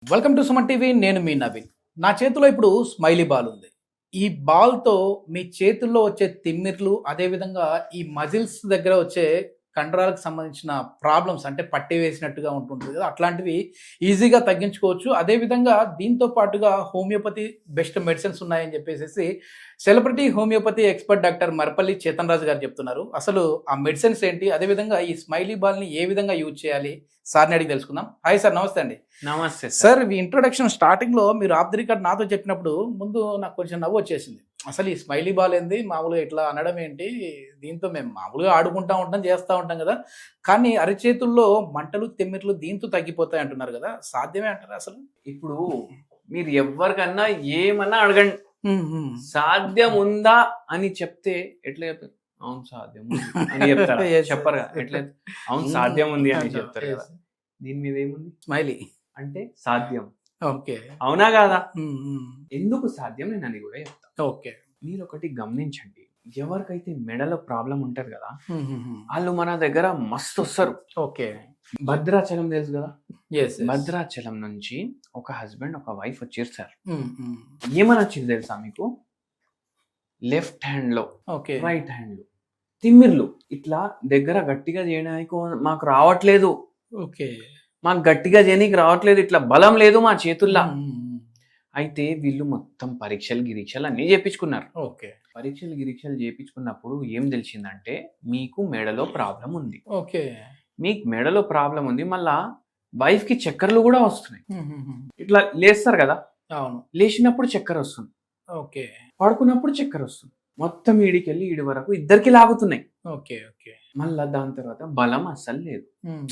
Welcome to Suman TV. నేను మీ నవీన్. నా చేతిలో ఇప్పుడు స్మైలీ బాల్ ఉంది. ఈ బాల్‌తో మీ చేతుల్లో వచ్చే తిమ్మిర్లు, అదేవిధంగా ఈ మజిల్స్ దగ్గర వచ్చే కండరాలకు సంబంధించిన ప్రాబ్లమ్స్ అంటే పట్టి వేసినట్టుగా ఉంటుంటుంది కదా! అట్లాంటివి ఈజీగా తగ్గించుకోవచ్చు. అదేవిధంగా దీంతో పాటుగా హోమియోపతి బెస్ట్ మెడిసిన్స్ ఉన్నాయని చెప్పేసేసి celebrity homeopathy expert doctor Marapalli Chetan Raju గారు చెప్తున్నారు. అసలు ఆ మెడిసిన్స్ ఏంటి? అదేవిధంగా ఈ స్మైలీ బాల్‌ని ఏ విధంగా యూజ్ చేయాలి? సార్‌ని అడిగి తెలుసుకుందాం. హాయ్ సార్, నమస్తే అండి. నమస్తే సార్, ఈ ఇంట్రొడక్షన్ స్టార్టింగ్‌లో మీరు ఆఫ్ ది రికార్డ్ నాతో చెప్పినప్పుడు ముందు నాకు కొంచెం నవ్వొచ్చేసింది. అసలు ఈ స్మైలీ బాల్ ఏంది? మామూలుగా ఇట్లా అనడం ఏంటి? దీంతో మేము మామూలుగా ఆడుకుంటా ఉంటాం, చేస్తా ఉంటాం కదా! కానీ అరచేతుల్లో మంటలు, తిమ్మిర్లు దీంతో తగ్గిపోతాయి అంటున్నారు కదా! సాధ్యమే అంటారా అసలు? ఇప్పుడు మీరు ఎవరికన్నా ఏమన్నా అడగండి, హ్మ్. హ్మ్. సాధ్యం ఉందా అని చెప్తే ఎట్లా చెప్తారు? అవును సాధ్యం ఉంది అని చెప్తారా? Yes, చెప్పరు yes. కదా. ఎట్లా అవును హ్మ్. సాధ్యం ఉంది అని అంటారు. చెప్తారు Yes. కదా. దీని మీద ఏముంది స్మైలీ. అంటే సాధ్యం. ఓకే. అవునా కాదా? హ్మ్. హ్మ్. ఎందుకు సాధ్యం నేను అది కూడా చెప్తా. ఓకే. మీరు ఒకటి గమనించండి, ఎవరికైతే మెడలో ప్రాబ్లం ఉంటది కదా, హ్మ్. హ్మ్. హ్మ్. వాళ్ళు మన దగ్గర మస్తు వస్తారు. ఓకే. భద్రాచలం తెలుసు కదా, యెస్. యెస్. భద్రాచలం నుంచి ఒక హస్బెండ్ ఒక వైఫ్ వచ్చారు సార్. హ్మ్. హ్మ్. ఏమని వచ్చింది తెలుసా మీకు? లెఫ్ట్ హ్యాండ్ లో, ఓకే. రైట్ హ్యాండ్ లో తిమ్మిర్లు ఇట్లా దగ్గర గట్టిగా చేయడానికి మాకు రావట్లేదు, ఓకే. మాకు గట్టిగా చేయడానికి రావట్లేదు, ఇట్లా బలం లేదు మా చేతుల్లా. హ్మ్. హ్మ్. హ్మ్. అయితే వీళ్ళు మొత్తం పరీక్షలు గిరీక్షలు అన్నీ చేపించుకున్నారు. ఓకే. పరీక్షలు గిరీక్షలు చేపించుకున్నప్పుడు ఏం తెలిసిందంటే మీకు మెడలో ప్రాబ్లం ఉంది. ఓకే. మీకు మెడలో ప్రాబ్లం ఉంది, మళ్ళా వైఫ్ కి చక్కర్లు కూడా వస్తున్నాయి. హ్మ్. హ్మ్. హ్మ్. ఇట్లా లేస్తారు కదా, అవును. లేచినప్పుడు చక్కెర వస్తుంది, ఓకే. పడుకున్నప్పుడు చక్కెర వస్తుంది. మొత్తం ఈడికెళ్ళి ఈడి వరకు ఇద్దరికి లాగుతున్నాయి. ఓకే. ఓకే. మళ్ళా దాని తర్వాత బలం అస్సలు లేదు. హ్మ్.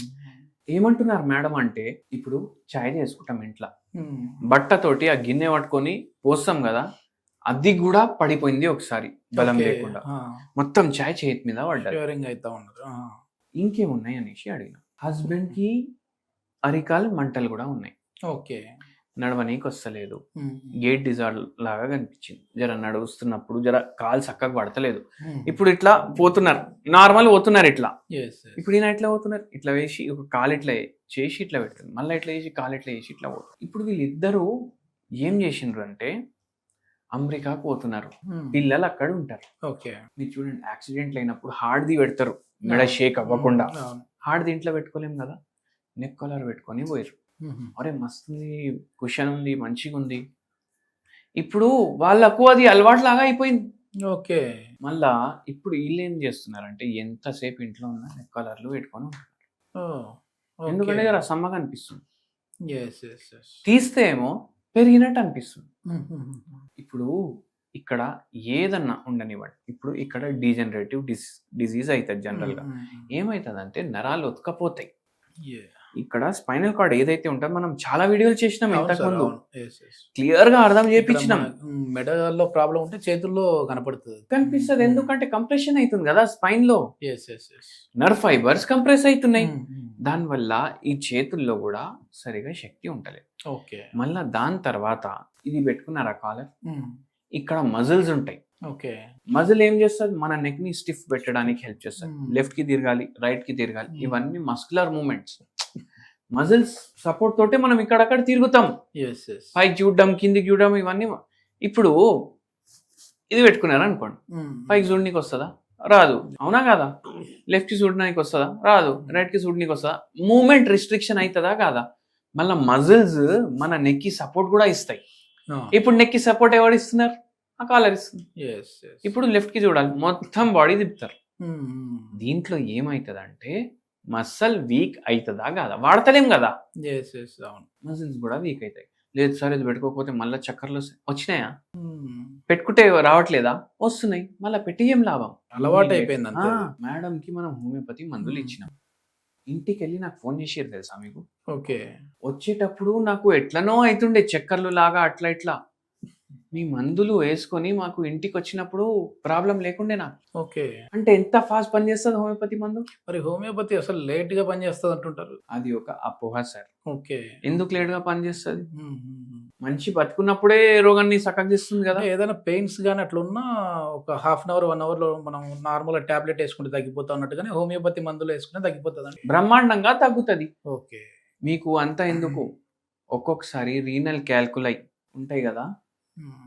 ఏమంటున్నారు మేడం అంటే, ఇప్పుడు చాయ్ చేసుకుంటాం ఇంట్లో, హ్మ్. బట్టతోటి ఆ గిన్నె పట్టుకొని పోస్తాం కదా, అది కూడా పడిపోయింది ఒకసారి బలం ఓకే. లేకుండా. ఆ! మొత్తం చాయ్ చేతి మీద పడ్డది. షివరింగ్ అయితా ఉన్నది. ఆ! ఇంకేమున్నాయి అనేసి అడిగిన. హస్బెండ్ కి అరికాలు మంటలు కూడా ఉన్నాయి, ఓకే. నడవనీకి వస్తలేదు, హ్మ్. గేట్ డిజార్డర్ లాగా కనిపించింది, జర నడుస్తున్నప్పుడు జర కాలు చక్కగా పడతలేదు. హ్మ్. ఇప్పుడు ఇట్లా పోతున్నారు, నార్మల్ పోతున్నారు ఇట్లా. యెస్. యెస్. ఇప్పుడు ఈయన ఎట్లా పోతున్నారు, ఇట్లా వేసి ఒక కాలు ఇట్లా చేసి ఇట్లా పెడుతుంది, మళ్ళీ ఇట్లా వేసి కాలు ఇట్లా వేసి ఇట్లా పోతుంది. ఇప్పుడు వీళ్ళిద్దరూ ఏం చేసిండ్రు అంటే అమెరికాకు పోతున్నారు, హ్మ్. పిల్లలు అక్కడ ఉంటారు. ఓకే. మీరు చూడండి, యాక్సిడెంట్లు అయినప్పుడు హార్డ్ది పెడతారు మెడ షేక్ అవ్వకుండా. అవును. హార్డ్ది ఇంట్లో పెట్టుకోలేం కదా, నెక్ కాలర్ పెట్టుకొని పోయారు. హుహు. అరే మస్తు కుషన్ ఉంది, మంచిగా ఉంది. ఇప్పుడు వాళ్ళకు అది అలవాటు లాగా అయిపోయింది. ఓకే. మళ్ళా ఇప్పుడు వీళ్ళు ఏం చేస్తున్నారంటే ఎంతసేపు ఇంట్లో ఉన్న నెక్ కాలర్లు పెట్టుకొని ఉంటారు. ఓహ్! ఓకే. ఎందుకంటే జర సమ్మగా అనిపిస్తుంది, యెస్. యెస్. యెస్. తీస్తే ఏమో పెరిగినట్టు అనిపిస్తుంది. హుహుహు. ఇప్పుడు ఇక్కడ ఏదన్నా ఉండనివ్వండి, ఇప్పుడు ఇక్కడ డీజనరేటివ్ డిజీజ్ అవుతుంది జనరల్గా. ఏమవుతుందంటే నరాలు ఉతకపోతాయి. యాహ్! ఇక్కడ స్పైనల్ కార్డ్ ఏదైతే ఉంటుందో మనం చాలా వీడియోలు చేసినాం అవును ఇంతకు సార్. ముందు, అవును. యెస్. యెస్. క్లియర్ గా అర్థం ఇక్కడ చేపించినాం. మెడలో ప్రాబ్లమ్ ఉంటే చేతుల్లో కనపడుతది. కనిపిస్తుంది, ఎందుకంటే కంప్రెషన్ అవుతుంది కదా స్పైన్ లో, yes. Yes. Yes. Nerve fibres compress అవుతున్నాయి. హ్మ్. హ్మ్. దానివల్ల ఈ చేతుల్లో కూడా సరిగా శక్తి ఉంటలేదు. ఓకే. మళ్ళా దాని తర్వాత ఇది పెట్టుకున్నారా కాలర్, హ్మ్. ఇక్కడ మజిల్స్ ఉంటాయి. ఓకే. మజిల్ ఏం చేస్తుంది, మన నెక్ ని స్టిఫ్ పెట్టడానికి హెల్ప్ చేస్తుంది. Hmm. లెఫ్ట్ కి తిరగాలి, రైట్ కి తిరగాలి, Hmm. ఇవన్నీ మస్కులర్ మూమెంట్స్. మజిల్స్ సపోర్ట్ తోటే మనం ఇక్కడక్కడ తిరుగుతాం, యెస్. యెస్. పైకి చూడడం కిందికి చూడడం ఇవన్నీ. ఇప్పుడు ఇది పెట్టుకున్నారు అనుకోండి, హ్మ్. పైకి చూడనీకి వస్తుందా? రాదు. అవునా కాదా? లెఫ్ట్ కి చూడడానికి వస్తుందా? రాదు. రైట్ కి చూడనీకి వస్తుందా? మూమెంట్ రిస్ట్రిక్షన్ అవుతుందా కాదా? మళ్ళీ మజిల్స్ మన నెక్ కి సపోర్ట్ కూడా ఇస్తాయి. ఆ! ఇప్పుడు నెక్ కి సపోర్ట్ ఎవరు ఇస్తున్నారు? ఆ కాలర్ ఇస్తుంది. యెస్. యెస్. ఇప్పుడు లెఫ్ట్ కి చూడాలి, మొత్తం బాడీ తిప్పుతారు. హ్మ్. హ్మ్. దీంట్లో ఏమవుతుందంటే మసల్ వీక్ అవుతుందా కాదా? వాడతలేం కదా, యెస్. యెస్. అవును. మజిల్స్ కూడా వీక్ అవుతాయి. లేదు సార్ ఇది పెట్టుకోకపోతే మళ్ళీ చక్కర్లు వచ్చినాయా? హ్మ్. పెట్టుకుంటే రావట్లేదా? వస్తున్నాయి. మళ్ళీ పెట్టి ఏం లాభం? అలవాటయిపోయింది అంతే అది. మేడం కి మనం హోమియోపతి మందులు హ్మ్. ఇచ్చినాం, ఇంటికి వెళ్ళి నాకు ఫోన్ చేసారు తెలుసా మీకు? ఓకే. వచ్చేటప్పుడు నాకు ఎట్లనో అవుతుండే చక్కర్లు లాగా అట్లా ఇట్లా. మీ మందులు వేసుకొని మాకు ఇంటికి వచ్చినప్పుడు ప్రాబ్లం లేకుండే నాకు. ఓకే. అంటే ఎంత ఫాస్ట్ పనిచేస్తుంది హోమియోపతి మందు? మరి హోమియోపతి అసలు లేట్‌గా పనిచేస్తది అంటుంటారు. అది ఒక అపోహ సార్. ఓకే. ఎందుకు లేట్‌గా పనిచేస్తది? హ్మ్. హ్మ్. హ్మ్. మనిషి బతుకున్నప్పుడే రోగాన్ని సక్కగిస్తుంది కదా. అంటే ఏదైనా పెయిన్స్ గాని అట్లున్నా ఒక హాఫ్ అన్ అవర్, 1 అవర్‌లో మనం నార్మల్‌గా టాబ్లెట్ యేసుకుంటే తగ్గిపోతా అన్నట్టుగానే హోమియోపతి మందులు యేసుకున్నా తగ్గిపోతదండి. బ్రహ్మాండంగా తగ్గుతది. ఓకే. మీకు అంతా ఎందుకు, ఒక్కొక్కసారి రీనల్ క్యాల్కులై ఉంటాయి కదా,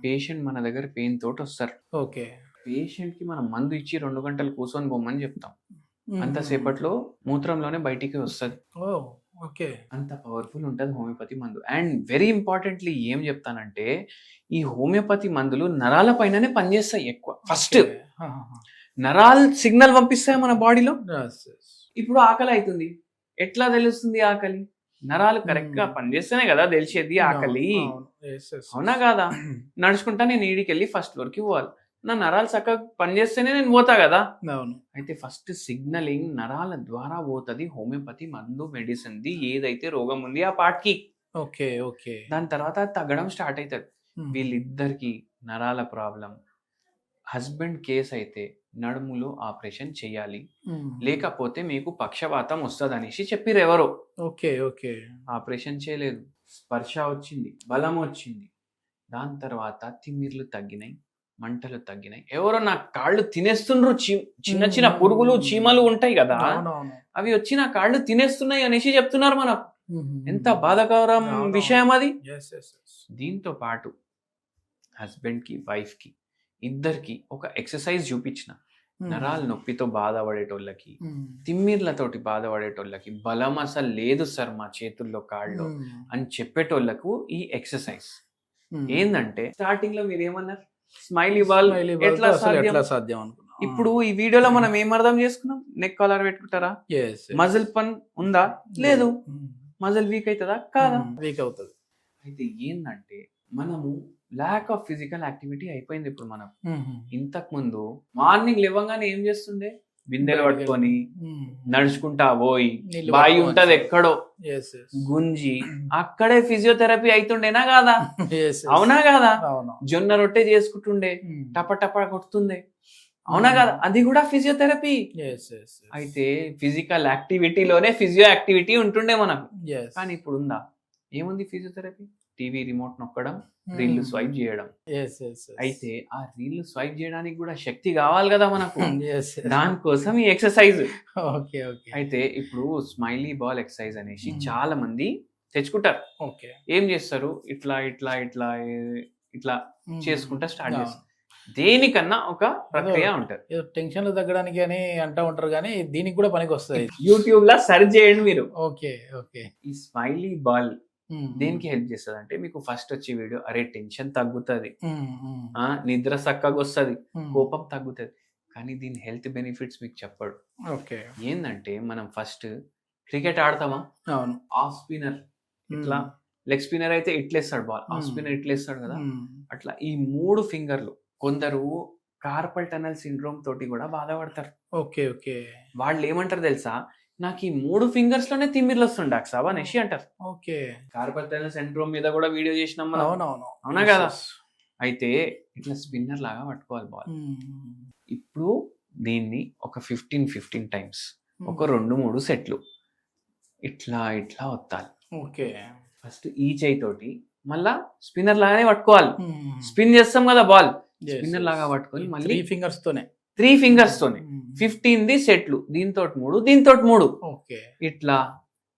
పేషెంట్ మన దగ్గర పెయిన్ తోటి వస్తారు. ఓకే. పేషెంట్ కి మనం మందు ఇచ్చి 2 గంటలు కూర్చొని పోమని చెప్తాం. అంతసేపట్లో మూత్రంలోనే బయటికి వస్తుంది. ఓ ఓకే. అంత పవర్ఫుల్ ఉంటుంది హోమియోపతి మందు. అండ్ వెరీ ఇంపార్టెంట్లీ ఏం చెప్తానంటే, ఈ హోమియోపతి మందులు నరాల పైననే పనిచేస్తాయి ఎక్కువ. ఫస్ట్ నరాలు సిగ్నల్ పంపిస్తాయి మన బాడీలో. ఇప్పుడు ఆకలి అవుతుంది, ఎట్లా తెలుస్తుంది ఆకలి? నరాలు కరెక్ట్ గా పనిచేస్తేనే కదా తెలిసేది ఆకలి. అవునా కాదా? నడుచుకుంటా నేను ఈడికి వెళ్ళి ఫస్ట్ ఫ్లోర్ కి పోవాలి, నా నరాలు చక్కగా పనిచేస్తేనే నేను పోతా కదా. అయితే ఫస్ట్ సిగ్నలింగ్ నరాల ద్వారా పోతుంది హోమియోపతి మందు మెడిసిన్ ది, ఏదైతే రోగం ఉంది ఆ పార్ట్కి. Okay okay. దాని తర్వాత తగ్గడం స్టార్ట్ అవుతుంది. వీళ్ళిద్దరికి నరాల ప్రాబ్లం, హస్బెండ్ కేస్ అయితే నడుములో ఆపరేషన్ చేయాలి, లేకపోతే మీకు పక్షవాతం వస్తుంది అనేసి చెప్పిర్రు ఎవరో. Okay okay. ఆపరేషన్ చేయలేదు, స్పర్శ వచ్చింది, బలం వచ్చింది. దాని తర్వాత తిమ్మిర్లు తగ్గినాయి, మంటలు తగ్గినాయి. ఎవరో నా కాళ్ళు తినేస్తుండ్రు, చిన్న చిన్న పురుగులు చీమలు ఉంటాయి కదా, అవి వచ్చి నా కాళ్ళు తినేస్తున్నాయి అనేసి చెప్తున్నారు మనకు. ఎంత బాధాకరం విషయం అది. దీంతో పాటు హస్బెండ్ కి వైఫ్ కి ఇద్దరికి ఒక ఎక్సర్సైజ్ చూపించిన, నరాల నొప్పితో బాధపడేటోళ్ళకి, తిమ్మిర్లతోటి బాధపడేటోళ్ళకి, బలం అసలు లేదు సార్ మా చేతుల్లో కాళ్ళు అని చెప్పేటోళ్ళకు ఈ ఎక్సర్సైజ్ ఏందంటే, స్టార్టింగ్ లో మీరు ఏమన్నారు, స్మైలీ బాల్ ఎట్లా సాధ్యం అనుకున్నాం. ఇప్పుడు ఈ వీడియోలో మనం ఏం అర్థం చేసుకున్నాం? నెక్ కాలర్ పెట్టుకుంటారా, మజిల్ పన్ ఉందా, లేదు, మజిల్ వీక్ అవుతుందా, కాదా, వీక్ అవుతుంది. అయితే ఏంటంటే మనము ల్యాక్ ఆఫ్ ఫిజికల్ యాక్టివిటీ అయిపోయింది ఇప్పుడు మనం. ఇంతకు ముందు మార్నింగ్ లేవగానే ఏం చేస్తుండే, బిందెలు పట్టుకొని నడుచుకుంటా పోయి, బాయి ఉంటది ఎక్కడో గుంజి అక్కడే ఫిజియోథెరపీ అవుతుండేనా కాదా? అవునా కాదా? జొన్న రొట్టె చేసుకుంటుండే, టప కొడుతుండే, అవునా కదా? అది కూడా ఫిజియోథెరపీ. అయితే ఫిజికల్ యాక్టివిటీలోనే ఫిజియో యాక్టివిటీ ఉంటుండే మనకు. కానీ ఇప్పుడు ఉందా? ఏముంది ఫిజియోథెరపీ? టీవీ రిమోట్ నొక్కడం, రీల్ స్వైప్ చేయడం. అయితే ఆ రీల్ స్వైప్ చేయడానికి కూడా శక్తి కావాలి కదా మనకు, దానికోసం ఈ ఎక్సర్సైజ్. అయితే ఇప్పుడు స్మైలీ బాల్ ఎక్సర్సైజ్ అనేసి చాలా మంది తెచ్చుకుంటారు. ఏం చేస్తారు, ఇట్లా ఇట్లా ఇట్లా ఇట్లా చేసుకుంటా స్టార్ట్ చేస్తారు. దేనికన్నా ఒక ప్రక్రియ ఉంటది. టెన్షన్ తగ్గడానికి అని అంటా ఉంటారు, కానీ దీనికి కూడా పనికి వస్తుంది. యూట్యూబ్ లో సెర్చ్ చేయండి మీరు. Okay okay. ఈ స్మైలీ బాల్ దేనికి హెల్ప్ చేస్తుంది అంటే, మీకు ఫస్ట్ వచ్చే వీడియో, అరే టెన్షన్ తగ్గుతుంది, నిద్ర చక్కగా వస్తుంది, కోపం తగ్గుతుంది. కానీ దీని హెల్త్ బెనిఫిట్స్ మీకు చెప్పడు. ఏంటంటే, మనం ఫస్ట్ క్రికెట్ ఆడతామా, ఆఫ్ స్పిన్నర్ ఇట్లా, లెగ్ స్పిన్నర్ అయితే ఇట్లేస్తాడు బాల్, ఆఫ్ స్పిన్నర్ ఇట్లేస్తాడు కదా, అట్లా ఈ 3 ఫింగర్లు. కొందరు కార్పల్ టనల్ సిండ్రోమ్ తోటి కూడా బాధపడతారు. Okay okay. వాళ్ళు ఏమంటారు తెలుసా, నాకు ఈ 3 ఫింగర్స్ లోనే తిమ్మిర్లు వస్తుండే సాబ్ అనేసి అంటారు. ఓకే. కార్పల్ టనల్ సిండ్రోమ్ మీద కూడా వీడియో చేసినాం మనం. అవునా కదా? అయితే ఇట్లా స్పిన్నర్ లాగా పట్టుకోవాలి బాల్. ఇప్పుడు దీన్ని ఒక 15 టైమ్స్, ఒక 2-3 సెట్లు ఇట్లా ఇట్లా వత్తాలి. ఓకే. ఫస్ట్ ఈ చేయి తోటి మళ్ళా స్పిన్నర్ లాగానే పట్టుకోవాలి. స్పిన్ చేస్తాం కదా బాల్, స్పిన్నర్ లాగా పట్టుకొని మళ్ళీ 3 ఫింగర్స్ తోనే 15 సెట్లు, దీంతో 3, దీంతో 3 ఇట్లా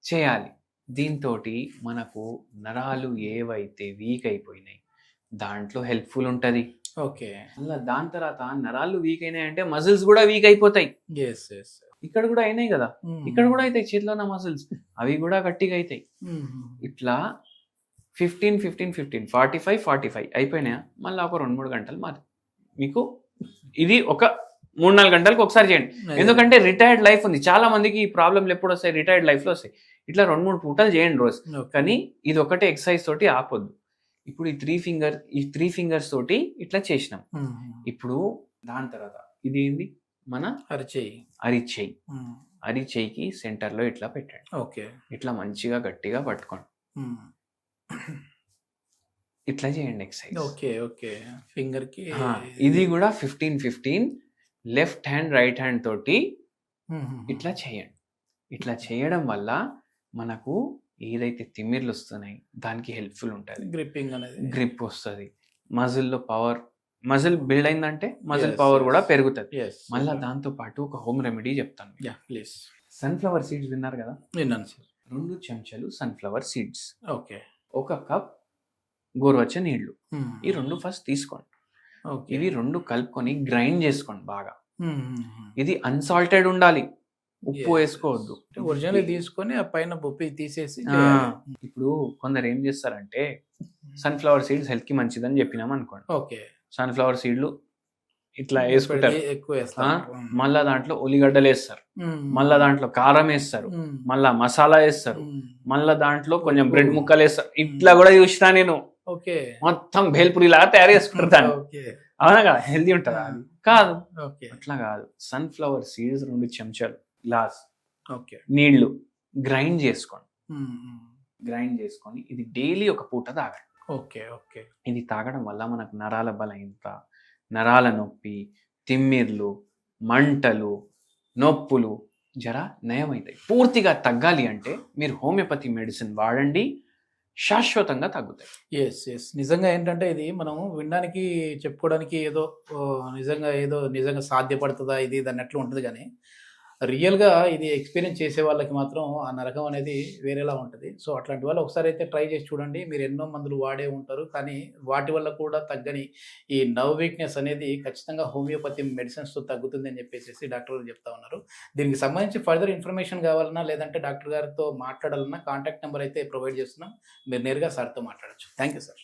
చేయాలి. దీంతో మనకు నరాలు ఏవైతే వీక్ అయిపోయినాయి దాంట్లో హెల్ప్ఫుల్ ఉంటది. ఓకే. అలా దాని తర్వాత నరాలు వీక్ అయినాయి అంటే మజిల్స్ కూడా వీక్ అయిపోతాయి. ఇక్కడ కూడా అయినాయి కదా, ఇక్కడ కూడా అవుతాయి చేతిలో ఉన్న మజిల్స్, అవి కూడా గట్టిగా అవుతాయి. ఇట్లా 15 45 అయిపోయినాయా, మళ్ళీ ఒక 2-3 గంటలు మాది మీకు ఇది ఒక 3-4 గంటలకు ఒకసారి చేయండి. ఎందుకంటే రిటైర్డ్ లైఫ్ ఉంది, చాలా మందికి ఈ ప్రాబ్లంలు ఎప్పుడు వస్తాయి, రిటైర్డ్ లైఫ్ లో వస్తాయి. ఇట్లా 2-3 పూటలు చేయండి రోజు. కానీ ఇది ఒకటే ఎక్సర్సైజ్ తోటి ఆపొద్దు. ఇప్పుడు ఈ 3 ఫింగర్స్ తోటి ఇట్లా చేసినాం. ఇప్పుడు దాని తర్వాత ఇది ఏంది, మన అరిచేయికి సెంటర్ లో ఇట్లా పెట్టండి. ఓకే. ఇట్లా మంచిగా గట్టిగా పట్టుకోండి, ఇట్లా చేయండి ఎక్సర్సైజ్. Okay okay. ఫింగర్ కి ఇది కూడా 15 లెఫ్ట్ హ్యాండ్ రైట్ హ్యాండ్ తోటి ఇట్లా చేయండి. ఇట్లా చేయడం వల్ల మనకు ఏదైతే తిమ్మిర్లు వస్తున్నాయి దానికి హెల్ప్ఫుల్ ఉంటుంది. గ్రిప్ వస్తుంది, మజిల్లో పవర్, మజిల్ బిల్డ్ అయిందంటే మజిల్ పవర్ కూడా పెరుగుతుంది. మళ్ళీ దాంతో పాటు ఒక హోమ్ రెమెడీ చెప్తాను. ప్లీజ్. సన్ఫ్లవర్ సీడ్స్ విన్నారు కదా? విన్నాను సార్. 2 చెంచాలు సన్ఫ్లవర్ సీడ్స్, ఓకే, 1 కప్ గోరువెచ్చని నీళ్లు. ఉమ్. ఈ 2 ఫస్ట్ తీసుకోండి. ఓకే. ఇవి 2 కలుపుకొని గ్రైండ్ చేసుకోండి బాగా. ఉమ్, ఉమ్, ఉమ్. ఇది అన్సాల్టెడ్ ఉండాలి, ఉప్పు Yes. వేసుకోవద్దు. అంటే ఒరిజినల్ తీసుకొని ఆ పైన బొప్పి తీసేసి ఆ, చేయాలి. ఇప్పుడు కొందరు ఏం చేస్తారంటే సన్ఫ్లవర్ సీడ్స్ హెల్త్ కి మంచిదని చెప్పినాం అనుకోండి. ఓకే. సన్ఫ్లవర్ సీడ్లు ఇట్లా వేసుకుంటారు. ఎక్కువ వేస్తారు. మళ్ళా దాంట్లో ఉల్లిగడ్డలు వేస్తారు, ఉమ్. మళ్ళా దాంట్లో కారం వేస్తారు, ఉమ్. మళ్ళా మసాలా వేస్తారు, ఉమ్. మళ్ళా దాంట్లో కొంచెం బ్రెడ్ ముక్కలు వేస్తారు. ఇట్లా కూడా చూసినా నేను. ఓకే. మొత్తం భేల్పూరి లాగా తయారు చేసుకుంటారు దాన్ని. ఓకే. అవునా కదా, హెల్తీ ఉంటుందా? అది కాదు, ఓకే. అట్లా కాదు. సన్ఫ్లవర్ సీడ్స్ 2 చెంచాలు గ్లాస్ ఓకే. నీళ్లు గ్రైండ్ చేసుకోండి. ఉమ్, ఉమ్. గ్రైండ్ చేసుకొని ఇది డైలీ ఒక పూట తాగండి. ఓకే. ఓకే. ఇది తాగడం వల్ల మనకు నరాల బలహీనత, నరాల నొప్పి, తిమ్మిర్లు, మంటలు, నొప్పులు జర నయమవుతాయి. పూర్తిగా తగ్గాలి అంటే మీరు హోమియోపతి మెడిసిన్ వాడండి, శాశ్వతంగా తగ్గుతాయి. ఎస్. నిజంగా ఏంటంటే ఇది మనం వినడానికి చెప్పుకోవడానికి నిజంగా సాధ్యపడుతుందా ఇది అన్నట్లు ఉంటుంది, కానీ రియల్గా ఇది ఎక్స్పీరియన్స్ చేసే వాళ్ళకి మాత్రం ఆ నరకం అనేది వేరేలా ఉంటుంది. సో అట్లాంటి వాళ్ళు ఒకసారి అయితే ట్రై చేసి చూడండి. మీరు ఎన్నో మందులు వాడే ఉంటారు, కానీ వాటి వల్ల కూడా తగ్గని ఈ నర్వ్ వీక్నెస్ అనేది ఖచ్చితంగా హోమియోపతి మెడిసిన్స్తో తగ్గుతుంది అని చెప్పేసి డాక్టర్ గారు చెప్తా ఉన్నారు. దీనికి సంబంధించి ఫర్దర్ ఇన్ఫర్మేషన్ కావాలన్నా లేదంటే డాక్టర్ గారితో మాట్లాడాలన్నా కాంటాక్ట్ నెంబర్ అయితే ప్రొవైడ్ చేస్తున్నాం. మీరు నేరుగా సార్తో మాట్లాడచ్చు. Thank you sir.